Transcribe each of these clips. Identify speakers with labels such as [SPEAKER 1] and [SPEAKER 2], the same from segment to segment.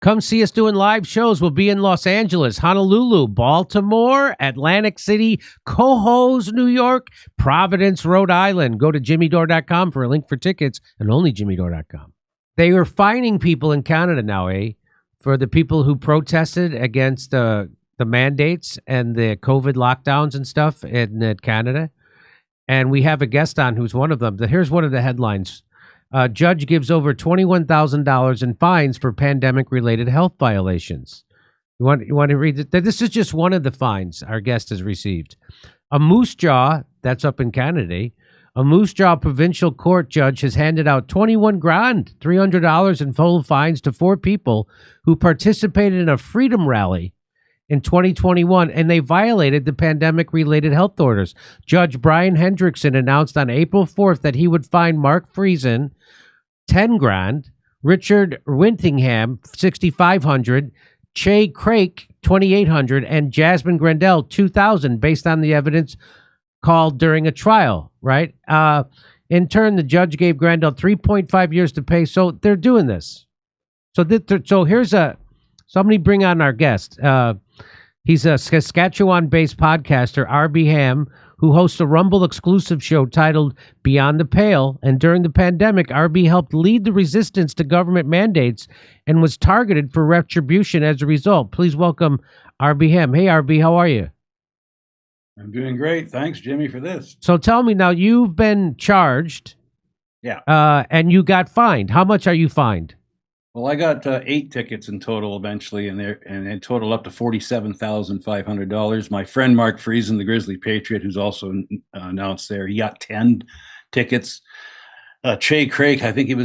[SPEAKER 1] Come see us doing live shows. We'll be in Los Angeles, Honolulu, Baltimore, Atlantic City, Cohoes, New York, Providence, Rhode Island. Go to jimmydore.com for a link for tickets, and only jimmydore.com. They are fining people in Canada now, for the people who protested against the mandates and the COVID lockdowns and stuff in Canada. And we have a guest on who's one of them. Here's one of the headlines. Judge gives over $21,000 in fines for pandemic-related health violations. You want to read it? This is just one of the fines our guest has received. A Moose Jaw, that's up in Canada, a Moose Jaw provincial court judge has handed out $21,300 in total fines to 4 people who participated in a freedom rally in 2021, and they violated the pandemic-related health orders. Judge Brian Hendrickson announced on April 4th that he would fine Mark Friesen $10,000, Richard Wintingham $6,500, Che Craik $2,800, and Jasmine Grandel $2,000 based on the evidence called during a trial, right? In turn, the judge gave Grandel 3.5 years to pay, so they're doing this. So here's somebody bring on our guest. He's a Saskatchewan-based podcaster, RB Ham, who hosts a Rumble exclusive show titled Beyond the Pale. And during the pandemic, RB helped lead the resistance to government mandates and was targeted for retribution as a result. Please welcome RB Ham. Hey, RB, how are you?
[SPEAKER 2] I'm doing great. Thanks, Jimmy, for this.
[SPEAKER 1] So tell me now, you've been charged.
[SPEAKER 2] Yeah.
[SPEAKER 1] And you got fined. How much are you fined?
[SPEAKER 2] Well, I got 8 tickets in total eventually, and it totaled up to $47,500. My friend Mark Friesen, the Grizzly Patriot, who's also announced there, he got 10 tickets. Che Craik, I think he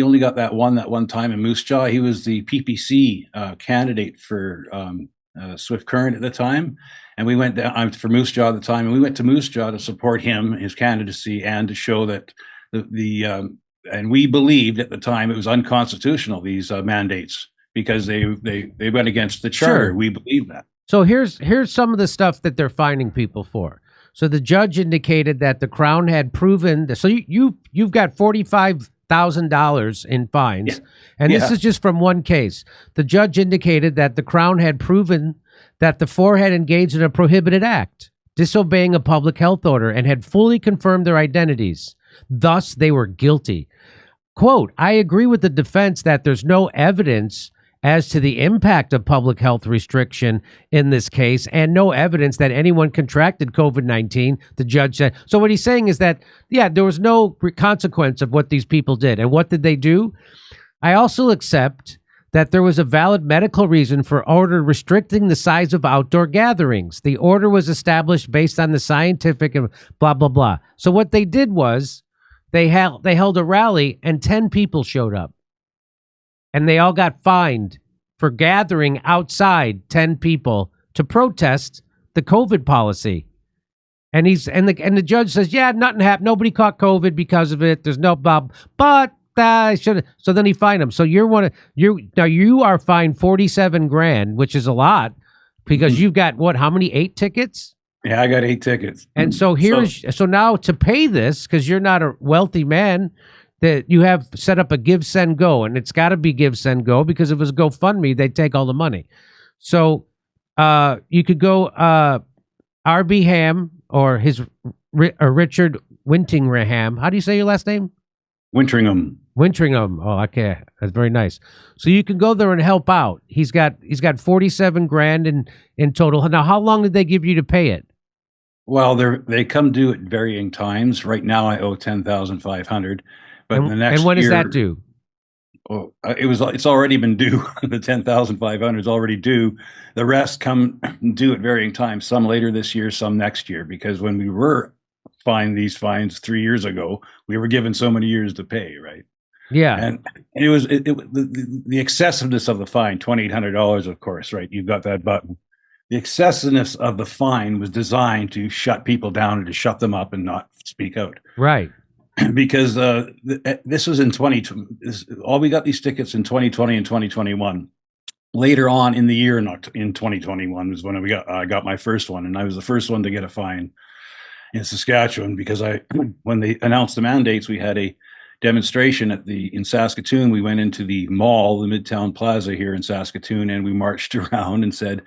[SPEAKER 2] only got that one time in Moose Jaw. He was the PPC candidate for Swift Current at the time, and we went down for Moose Jaw at the time, and we went to Moose Jaw to support him, his candidacy, and to show that and we believed at the time it was unconstitutional, these mandates, because they went against the charter. Sure. We believe that.
[SPEAKER 1] So here's some of the stuff that they're fining people for. So the judge indicated that the Crown had proven. So you've got $45,000 in fines, and this is just from one case. The judge indicated that the Crown had proven that the 4 had engaged in a prohibited act, disobeying a public health order, and had fully confirmed their identities. Thus, they were guilty. Quote, I agree with the defense that there's no evidence as to the impact of public health restriction in this case, and no evidence that anyone contracted COVID-19, the judge said. So what he's saying is that, there was no consequence of what these people did. And what did they do? I also accept that there was a valid medical reason for order restricting the size of outdoor gatherings. The order was established based on the scientific and blah, blah, blah. So what they did was they held a rally and 10 people showed up. And they all got fined for gathering outside 10 people to protest the COVID policy. And the judge says, nothing happened. Nobody caught COVID because of it. There's no blah, but I should. So then he fined him. So you are fined $47,000, which is a lot, because you've got how many? 8 tickets?
[SPEAKER 2] Yeah, I got 8 tickets.
[SPEAKER 1] And so so now to pay this, because you're not a wealthy man, that you have set up a Give, Send, Go, and it's got to be Give, Send, Go, because if it was GoFundMe, they'd take all the money. So you could go RB Ham or Richard Wintingham. How do you say your last name?
[SPEAKER 2] Wintringham.
[SPEAKER 1] Oh, okay. That's very nice. So you can go there and help out. He's got $47,000 in total. Now, how long did they give you to pay it?
[SPEAKER 2] Well, they come due at varying times. Right now, I owe $10,500. But the next
[SPEAKER 1] and when
[SPEAKER 2] year,
[SPEAKER 1] is that due?
[SPEAKER 2] Oh, it's already been due. The $10,500 is already due. The rest come due at varying times. Some later this year, some next year. Because when we were fined these fines 3 years ago, we were given so many years to pay, right?
[SPEAKER 1] Yeah,
[SPEAKER 2] and it was the excessiveness of the fine, $2,800, of course, right? You've got that button. The excessiveness of the fine was designed to shut people down and to shut them up and not speak out.
[SPEAKER 1] Right.
[SPEAKER 2] Because this was in 2020. We got these tickets in 2020 and 2021. Later on in the year, in 2021, was when I got my first one, and I was the first one to get a fine in Saskatchewan because when they announced the mandates, we had a demonstration in Saskatoon. We went into the mall, the Midtown Plaza here in Saskatoon, and we marched around and said,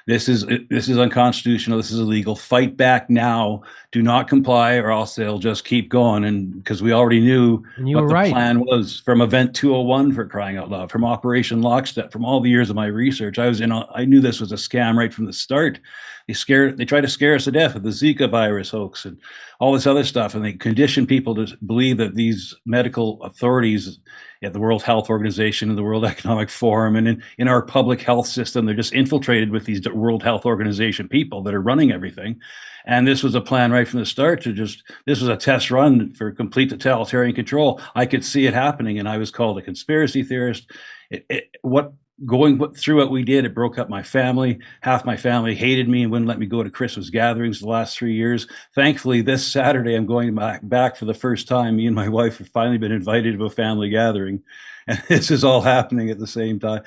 [SPEAKER 2] this is unconstitutional. This is illegal. Fight back now. Do not comply, or else they'll just keep going. And because we already knew what the plan was from Event 201, for crying out loud, from Operation Lockstep, from all the years of my research. I knew this was a scam right from the start. They tried to scare us to death with the Zika virus hoax and all this other stuff, and they conditioned people to believe that these medical authorities at the World Health Organization and the World Economic Forum and in our public health system, they're just infiltrated with these World Health Organization people that are running everything. And this was a plan right from the start this was a test run for complete totalitarian control. I could see it happening, and I was called a conspiracy theorist. Going through what we did, it broke up my family. Half my family hated me and wouldn't let me go to Christmas gatherings the last 3 years. Thankfully, this Saturday, I'm going back for the first time. Me and my wife have finally been invited to a family gathering. And this is all happening at the same time.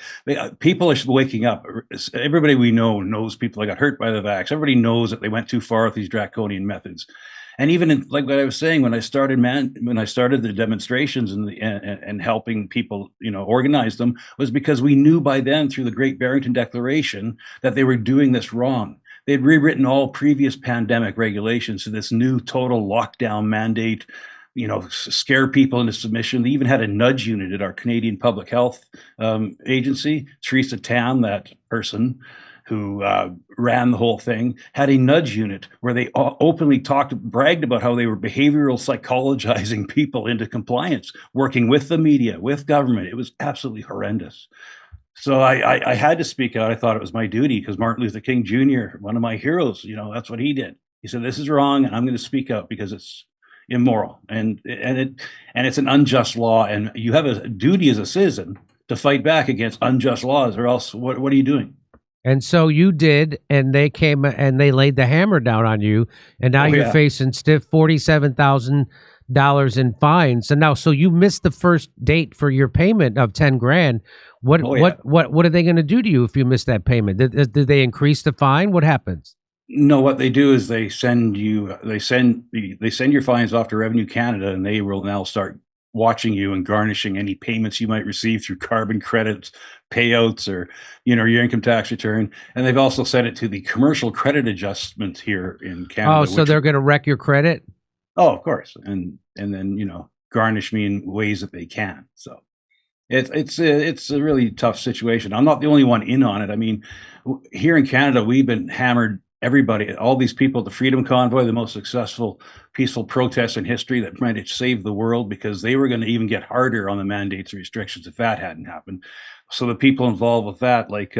[SPEAKER 2] People are waking up. Everybody we know knows people that got hurt by the vax. Everybody knows that they went too far with these draconian methods. And even like what I was saying, when I started the demonstrations and helping people, organize them, was because we knew by then through the Great Barrington Declaration that they were doing this wrong. They'd rewritten all previous pandemic regulations to this new total lockdown mandate, scare people into submission. They even had a nudge unit at our Canadian Public Health Agency. Theresa Tam, that person who ran the whole thing, had a nudge unit where they openly bragged about how they were behavioral psychologizing people into compliance, working with the media, with government. It was absolutely horrendous. So I had to speak out. I thought it was my duty because Martin Luther King Jr., one of my heroes, that's what he did. He said, this is wrong, and I'm going to speak out because it's immoral and it's an unjust law, and you have a duty as a citizen to fight back against unjust laws, or else what are you doing?
[SPEAKER 1] And so you did, and they came and they laid the hammer down on you, and now you're facing stiff $47,000 in fines. And so you missed the first date for your payment of $10,000. What are they going to do to you if you miss that payment? Did they increase the fine? What happens?
[SPEAKER 2] No, what they do is they send your fines off to Revenue Canada, and they will now start watching you and garnishing any payments you might receive through carbon credits, payouts, or your income tax return. And they've also sent it to the commercial credit adjustment here in Canada.
[SPEAKER 1] Oh, so they're going to wreck your credit?
[SPEAKER 2] Oh, of course, and then garnish me in ways that they can. So it's a really tough situation. I'm not the only one in on it. I mean, here in Canada, we've been hammered. Everybody, all these people, the Freedom Convoy, the most successful peaceful protest in history that might have saved the world, because they were going to even get harder on the mandates and restrictions if that hadn't happened. So the people involved with that, like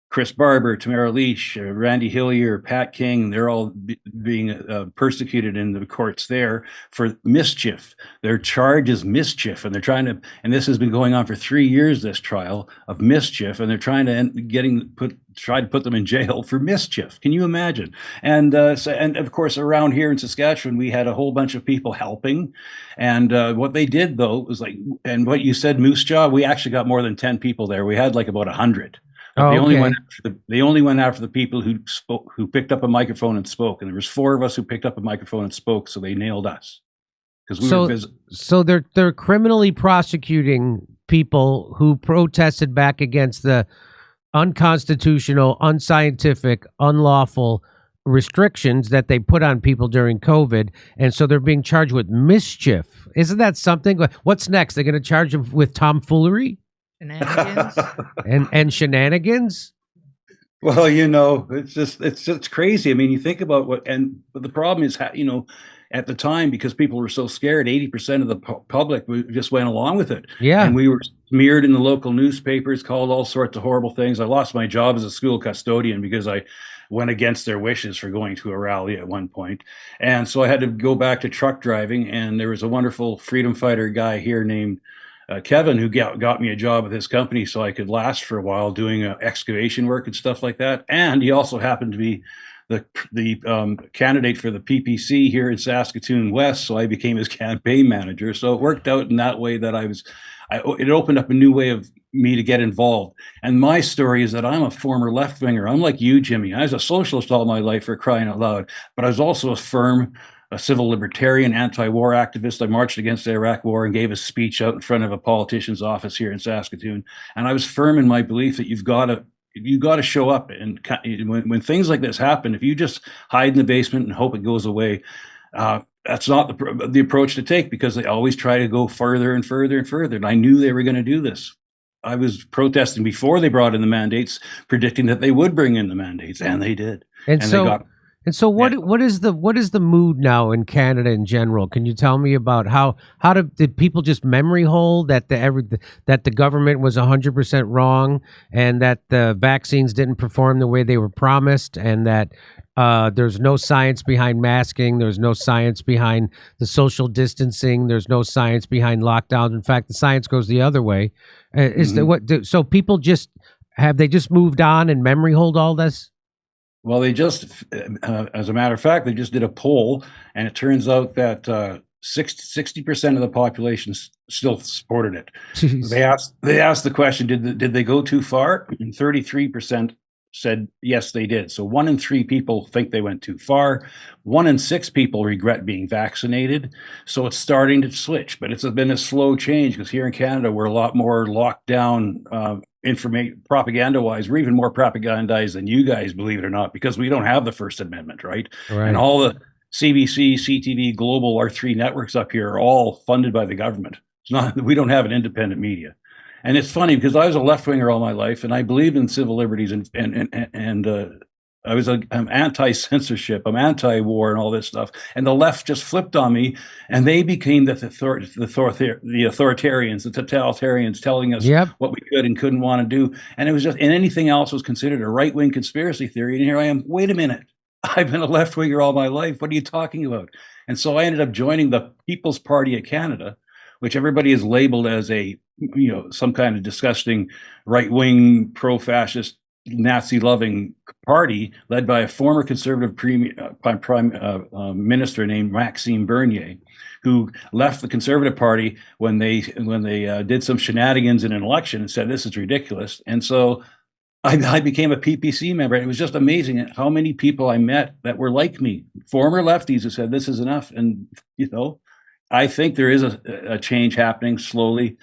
[SPEAKER 2] Chris Barber, Tamara Leach, Randy Hillier, Pat King, they're all being persecuted in the courts there for mischief. Their charge is mischief, and they're trying to, and this has been going on for 3 years, this trial of mischief, and they're trying to try to put them in jail for mischief. Can you imagine? And and of course, around here in Saskatchewan, we had a whole bunch of people helping. And what they did, though, was and what you said, Moose Jaw, we actually got more than 10 people there. We had like about 100. They only went after the people who picked up a microphone and spoke, and there was 4 of us who picked up a microphone and spoke, so they nailed us because we were visible.
[SPEAKER 1] So they're criminally prosecuting people who protested back against the unconstitutional, unscientific, unlawful restrictions that they put on people during COVID, and so they're being charged with mischief. Isn't that something? What's next? They're going to charge them with tomfoolery?
[SPEAKER 3] Shenanigans.
[SPEAKER 1] and shenanigans.
[SPEAKER 2] Well, it's crazy. I mean, you think about but the problem is, at the time, because people were so scared, 80% of the public just went along with it.
[SPEAKER 1] Yeah.
[SPEAKER 2] And we were smeared in the local newspapers, called all sorts of horrible things. I lost my job as a school custodian because I went against their wishes for going to a rally at one point. And so I had to go back to truck driving. And there was a wonderful freedom fighter guy here named Kevin, who got me a job at his company so I could last for a while doing excavation work and stuff like that. And he also happened to be the candidate for the PPC here in Saskatoon West, so I became his campaign manager. So it worked out in that way that it opened up a new way of me to get involved. And my story is that I'm a former left-winger. I'm like you, Jimmy. I was a socialist all my life, for crying out loud, but I was also a firm a civil libertarian, anti-war activist. I marched against the Iraq War and gave a speech out in front of a politician's office here in Saskatoon. And I was firm in my belief that you've got to show up. And when things like this happen, if you just hide in the basement and hope it goes away, that's not the approach to take, because they always try to go further and further and further. And I knew they were going to do this. I was protesting before they brought in the mandates, predicting that they would bring in the mandates, and they did.
[SPEAKER 1] So what is the mood now in Canada in general? Can you tell me about how did people just memory hold that the government was 100% wrong, and that the vaccines didn't perform the way they were promised, and that there's no science behind masking, there's no science behind the social distancing, there's no science behind lockdowns. In fact, the science goes the other way. So people have they just moved on and memory hold all this?
[SPEAKER 2] Well, they just, as a matter of fact, they just did a poll, and it turns out that 60% of the population still supported it. Jeez. They asked the question, did they go too far? And 33% said yes, they did. So 1 in 3 people think they went too far. 1 in 6 people regret being vaccinated. So it's starting to switch, but it's been a slow change, because here in Canada, we're a lot more locked down, propaganda-wise. We're even more propagandized than you guys, believe it or not, because we don't have the First Amendment, right? And all the CBC, CTV, Global, our 3 networks up here are all funded by the government. We don't have an independent media. And it's funny, because I was a left-winger all my life, and I believed in civil liberties, and I'm anti-censorship, I'm anti-war, and all this stuff. And the left just flipped on me, and they became the authoritarians, the totalitarians, telling us what we could and couldn't want to do. And it was just, and anything else was considered a right-wing conspiracy theory. And here I am. Wait a minute, I've been a left-winger all my life. What are you talking about? And so I ended up joining the People's Party of Canada, which everybody is labeled as some kind of disgusting right-wing, pro-fascist, Nazi-loving party led by a former conservative prime minister named Maxime Bernier, who left the Conservative Party when they did some shenanigans in an election and said, this is ridiculous. And so I became a PPC member. And it was just amazing how many people I met that were like me, former lefties, who said, this is enough. And, I think there is a change happening slowly,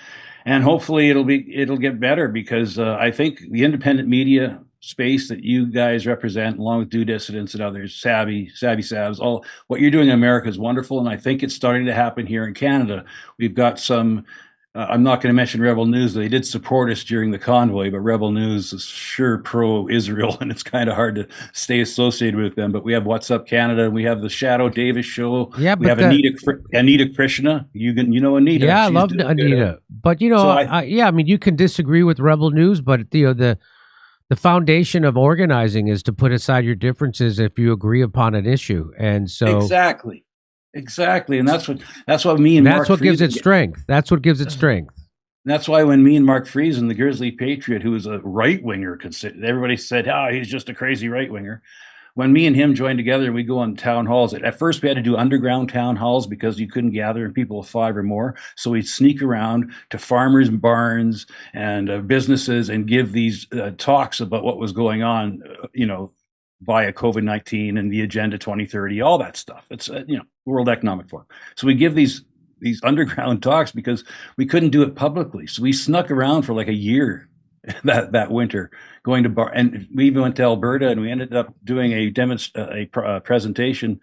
[SPEAKER 2] and hopefully it'll get better, because I think the independent media space that you guys represent, along with Due Dissidents and others, Savvy Savs, all what you're doing in America is wonderful, and I think it's starting to happen here in Canada. We've got some. I'm not going to mention Rebel News. They did support us during the convoy, but Rebel News is sure pro-Israel, and it's kind of hard to stay associated with them. But we have What's Up Canada, and we have the Shadow Davis Show. Yeah, we have Anita Krishna. You know Anita.
[SPEAKER 1] Yeah, I love Anita. But you can disagree with Rebel News, but the foundation of organizing is to put aside your differences if you agree upon an issue, and so
[SPEAKER 2] Exactly, and that's what me and
[SPEAKER 1] Mark gives it strength. That's what gives it strength.
[SPEAKER 2] That's why when me and Mark Friesen, the Grizzly Patriot, who was a right winger, everybody said, he's just a crazy right winger. When me and him joined together, we go on town halls. At first, we had to do underground town halls because you couldn't gather people of 5 or more. So we'd sneak around to farmers' barns and businesses and give these talks about what was going on, via COVID-19 and the Agenda 2030, all that stuff. It's World Economic Forum. So we give these underground talks because we couldn't do it publicly. So we snuck around for like a year that winter, going to and we even went to Alberta, and we ended up doing a presentation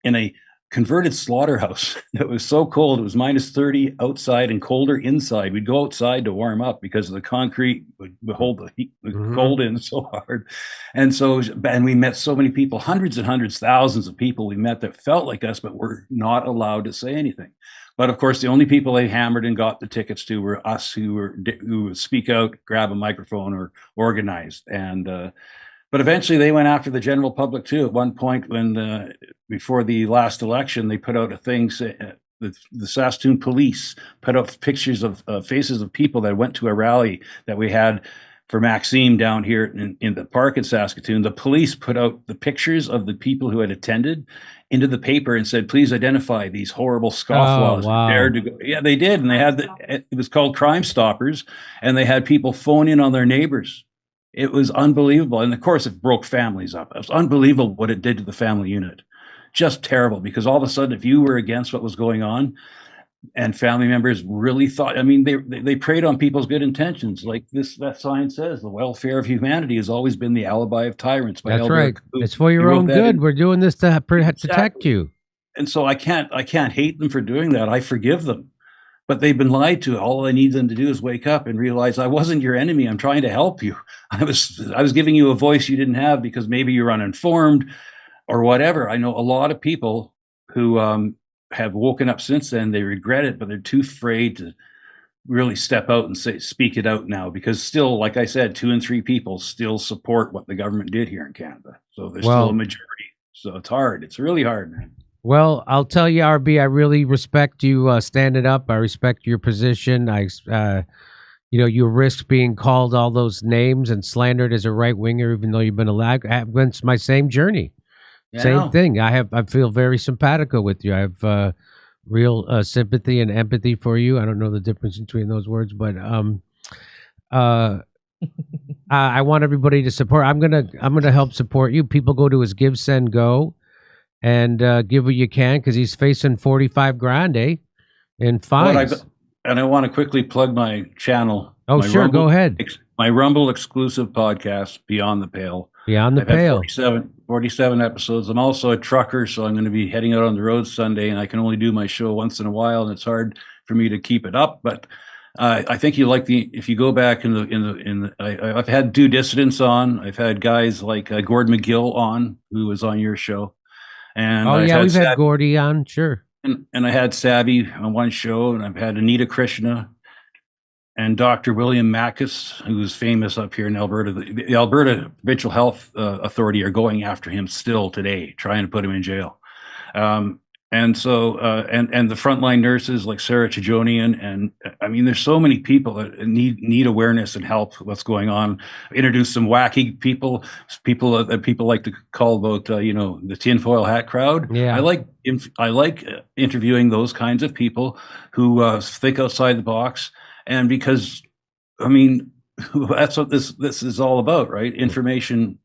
[SPEAKER 2] in a converted slaughterhouse. It was so cold. It was minus 30 outside and colder inside. We'd go outside to warm up because the concrete would hold the heat, the cold in so hard. And we met so many people, hundreds and hundreds, thousands of people we met that felt like us, but were not allowed to say anything. But of course, the only people they hammered and got the tickets to were us, who would speak out, grab a microphone, or organized. And but eventually they went after the general public too. At one point, when before the last election, they put out a thing. The Saskatoon police put out pictures of faces of people that went to a rally that we had for Maxime down here in the park in Saskatoon. The police put out the pictures of the people who had attended into the paper and said, please identify these horrible scofflaws.
[SPEAKER 1] Oh, wow.
[SPEAKER 2] Dared to go. Yeah, they did. And they had it was called Crime Stoppers, and they had people phone in on their neighbors. It was unbelievable. And of course, it broke families up. It was unbelievable what it did to the family unit. just terrible, because all of a sudden, if you were against what was going on, and family members really thought, I mean, they preyed on people's good intentions. Like that sign says, the welfare of humanity has always been the alibi of tyrants. By
[SPEAKER 1] That's
[SPEAKER 2] Albert
[SPEAKER 1] right.
[SPEAKER 2] Camus.
[SPEAKER 1] It's for
[SPEAKER 2] He
[SPEAKER 1] your
[SPEAKER 2] wrote
[SPEAKER 1] own
[SPEAKER 2] that
[SPEAKER 1] good.
[SPEAKER 2] in-
[SPEAKER 1] We're doing this to protect
[SPEAKER 2] Exactly.
[SPEAKER 1] you.
[SPEAKER 2] And so I can't hate them for doing that. I forgive them. But they've been lied to. All I need them to do is wake up and realize I wasn't your enemy. I'm trying to help you. I was giving you a voice you didn't have because maybe you're uninformed or whatever. I know a lot of people who have woken up since then. They regret it, but they're too afraid to really step out and speak it out now, because still, like I said, 2 in 3 people still support what the government did here in Canada. So there's still a majority. So it's hard. It's really hard, man.
[SPEAKER 1] Well, I'll tell you, RB, I really respect you standing up. I respect your position. You risk being called all those names and slandered as a right winger, even though you've been against my same journey.
[SPEAKER 2] Yeah,
[SPEAKER 1] Same thing. I feel very simpatico with you. I have real sympathy and empathy for you. I don't know the difference between those words, but I want everybody to support. I'm gonna help support you. People go to his Give, Send, Go, and give what you can, because he's facing $45,000 in fines.
[SPEAKER 2] And I want to quickly plug my channel.
[SPEAKER 1] Oh, sure, go ahead.
[SPEAKER 2] My Rumble exclusive podcast, Beyond the Pale.
[SPEAKER 1] Beyond the
[SPEAKER 2] I've had
[SPEAKER 1] Pale.
[SPEAKER 2] 47 episodes. I'm also a trucker, so I'm going to be heading out on the road Sunday, and I can only do my show once in a while, and it's hard for me to keep it up. But I think you like if you go back I've had Due Dissidents on. I've had guys like Gord McGill on, who was on your show. And
[SPEAKER 1] we've had Gordy on, sure.
[SPEAKER 2] And I had Savvy on one show, and I've had Anita Krishna and Dr. William Mackus, who's famous up here in Alberta. The Alberta Provincial Health Authority are going after him still today, trying to put him in jail. And so, and the frontline nurses like Sarah Chajonian, and I mean, there's so many people that need awareness and help. What's going on? Introduce some wacky people that people like to call about, the tinfoil hat crowd.
[SPEAKER 1] Yeah,
[SPEAKER 2] I like interviewing those kinds of people who think outside the box, and because, I mean, that's what this is all about, right? Information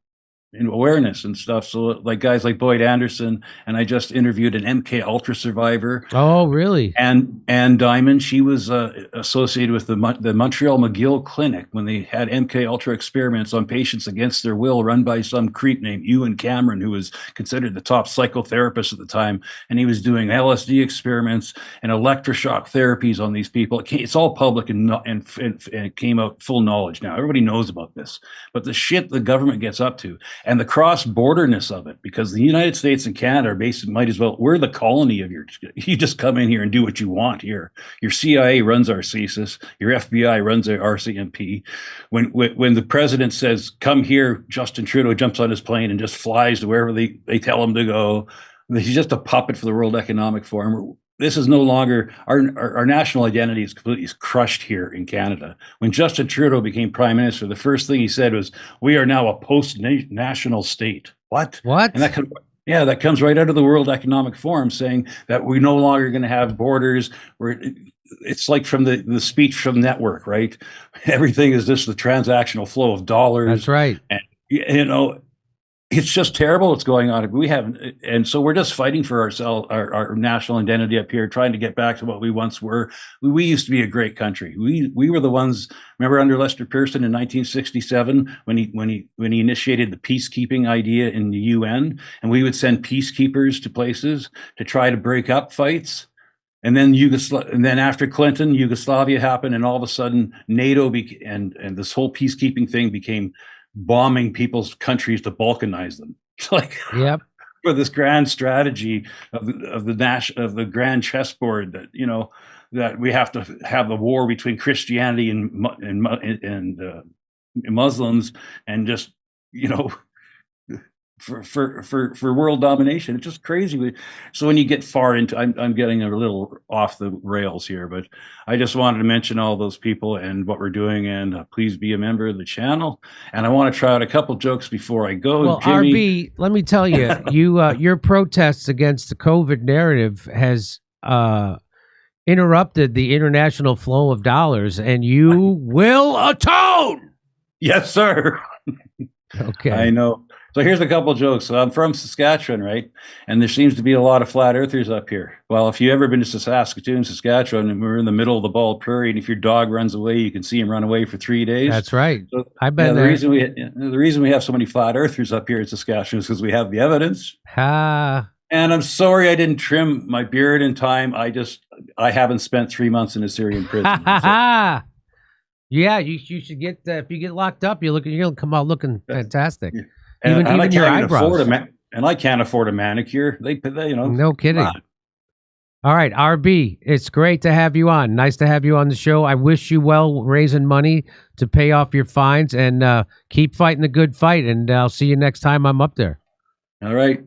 [SPEAKER 2] and awareness and stuff. So like guys like Boyd Anderson, and I just interviewed an MK Ultra survivor.
[SPEAKER 1] Oh, really?
[SPEAKER 2] And Diamond, she was associated with the Montreal McGill Clinic when they had MK Ultra experiments on patients against their will, run by some creep named Ewan Cameron, who was considered the top psychotherapist at the time. And he was doing LSD experiments and electroshock therapies on these people. It's all public and it came out full knowledge now. Everybody knows about this. But the shit the government gets up to, and the cross-borderness of it, because the United States and Canada are basically we're the colony of you just come in here and do what you want here. Your CIA runs our CSIS, your FBI runs our RCMP. When the president says, come here, Justin Trudeau jumps on his plane and just flies to wherever they tell him to go. He's just a puppet for the World Economic Forum. This is no longer, our national identity is completely crushed here in Canada. When Justin Trudeau became prime minister, the first thing he said was, we are now a post-national state. What? And that comes right out of the World Economic Forum, saying that we're no longer going to have borders. It's like from the speech from Network, right? Everything is just the transactional flow of dollars.
[SPEAKER 1] That's right.
[SPEAKER 2] And, it's just terrible what's going on. And so we're just fighting for ourselves, our national identity up here, trying to get back to what we once were. We used to be a great country. We were the ones. Remember under Lester Pearson in 1967 when he initiated the peacekeeping idea in the UN, and we would send peacekeepers to places to try to break up fights. And then after Clinton, Yugoslavia happened, and all of a sudden NATO and this whole peacekeeping thing became bombing people's countries to balkanize them. It's like,
[SPEAKER 1] yep,
[SPEAKER 2] for this grand strategy of the grand chessboard that that we have to have a war between Christianity and Muslims, and just for world domination. It's just crazy. So when you get far into, I'm getting a little off the rails here, but I just wanted to mention all those people and what we're doing, and please be a member of the channel. And I want to try out a couple jokes before I go.
[SPEAKER 1] Well,
[SPEAKER 2] Jimmy,
[SPEAKER 1] RB, let me tell you, your protests against the COVID narrative has interrupted the international flow of dollars, and you will atone.
[SPEAKER 2] Yes, sir.
[SPEAKER 1] Okay.
[SPEAKER 2] I know. So here's a couple jokes. So I'm from Saskatchewan, right? And there seems to be a lot of flat earthers up here. Well, if you've ever been to Saskatoon, Saskatchewan, and we're in the middle of the bald prairie, and if your dog runs away, you can see him run away for 3 days.
[SPEAKER 1] That's right.
[SPEAKER 2] So,
[SPEAKER 1] I've been
[SPEAKER 2] the
[SPEAKER 1] there.
[SPEAKER 2] reason we have so many flat earthers up here in Saskatchewan is because we have the evidence.
[SPEAKER 1] Ah.
[SPEAKER 2] And I'm sorry I didn't trim my beard in time. I haven't spent 3 months in a Syrian prison. So.
[SPEAKER 1] Yeah, you should get if you get locked up, you're gonna come out looking fantastic.
[SPEAKER 2] Yeah.
[SPEAKER 1] Even your eyebrows.
[SPEAKER 2] And I can't afford a manicure. They
[SPEAKER 1] no kidding. All right, RB, it's great to have you on. Nice to have you on the show. I wish you well raising money to pay off your fines, and keep fighting the good fight. And I'll see you next time I'm up there.
[SPEAKER 2] All right.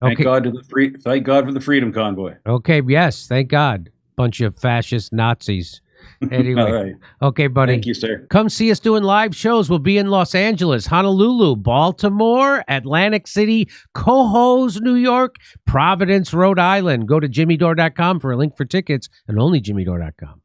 [SPEAKER 2] Thank God for the Freedom Convoy.
[SPEAKER 1] Okay. Yes. Thank God. Bunch of fascist Nazis. Anyway.
[SPEAKER 2] All right.
[SPEAKER 1] Okay, buddy.
[SPEAKER 2] Thank you, sir.
[SPEAKER 1] Come see us doing live shows. We'll be in Los Angeles, Honolulu, Baltimore, Atlantic City, Cohoes, New York, Providence, Rhode Island. Go to jimmydore.com for a link for tickets, and only jimmydore.com.